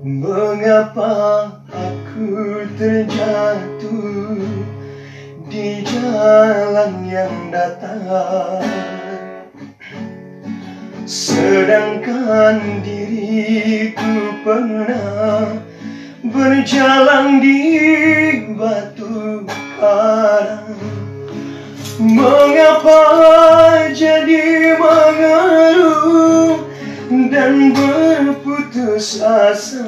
Mengapa aku terjatuh di jalan yang datar, sedangkan diriku pernah berjalan di batu karang. Mengapa jadi mengeluh dan berputus asa?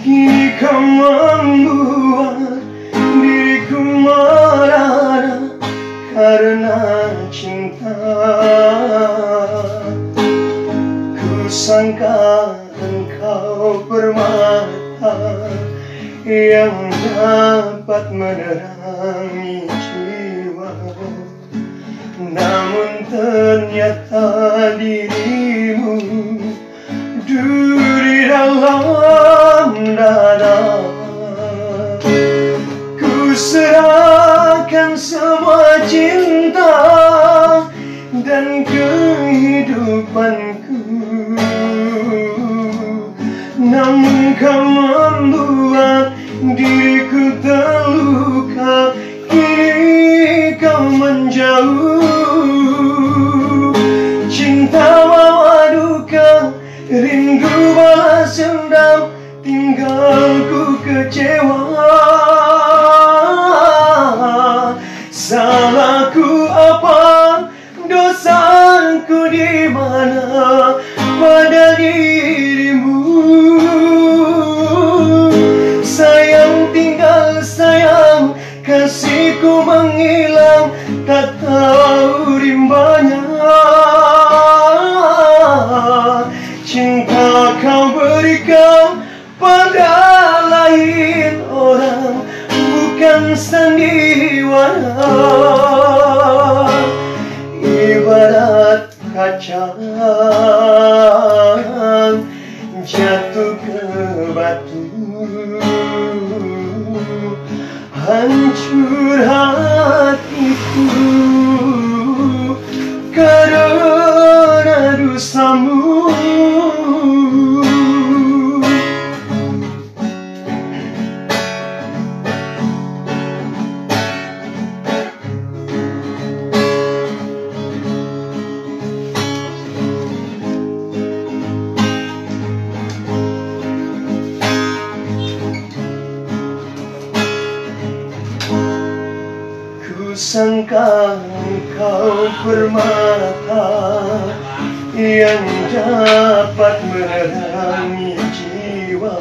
Kini kau membuat diriku marah karena cinta. Ku sangka engkau permata yang dapat menerangi jiwa, namun ternyata dirimu duri dalam dada. Ku serahkan semua cinta dan kehidupanku, namun kau membuat diriku terluka. Kini kau menjauh, cinta bawa duka, rindu balas dendam, tinggalku kecewa. Salahku apa? Dosaku di mana? Pada dirimu. Sayang tinggal sayang, kasihku menghilang, tak tahu rimbanya. Cinta kau berikan pada lain orang, bukan sandiwara. Ibarat kaca jatuh ke batu, hancur hatiku karena dosamu. Sangka engkau permata yang dapat menerangi jiwa,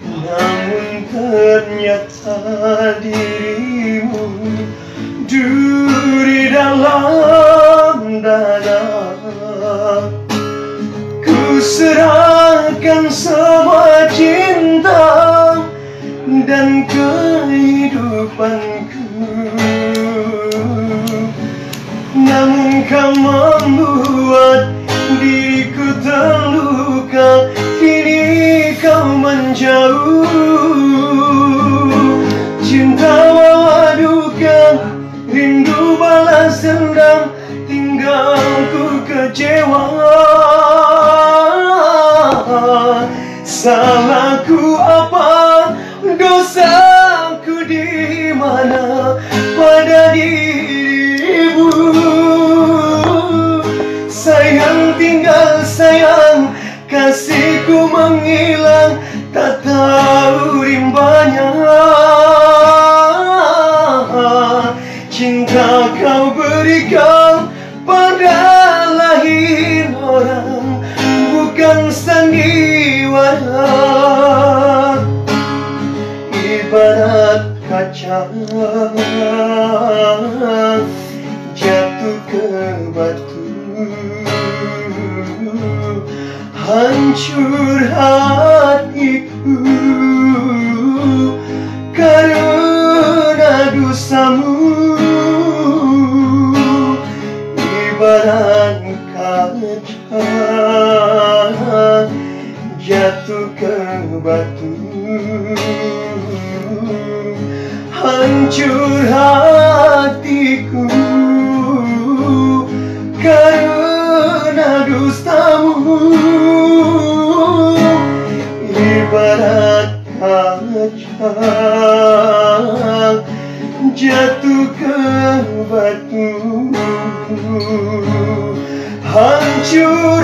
namun ternyata dirimu duri dalam dada. Ku serahkan semua cinta dan kehidupanku, namun kau membuat diriku terluka. Kini kau menjauh, cinta bawa duka, rindu balas dendam, tinggalku kecewa. Salahku apa? Dosaku di mana? Pada dirimu. Sayang tinggal sayang, kasihku menghilang, tak tahu rimbanya. Cinta kau berikan pada lain orang, bukan sandiwara. Ibarat kaca jatuh ke batu, hancur hatiku karena dosamu. Ibarat kaca jatuh ke batu, hancur hatiku karena dustamu. hancur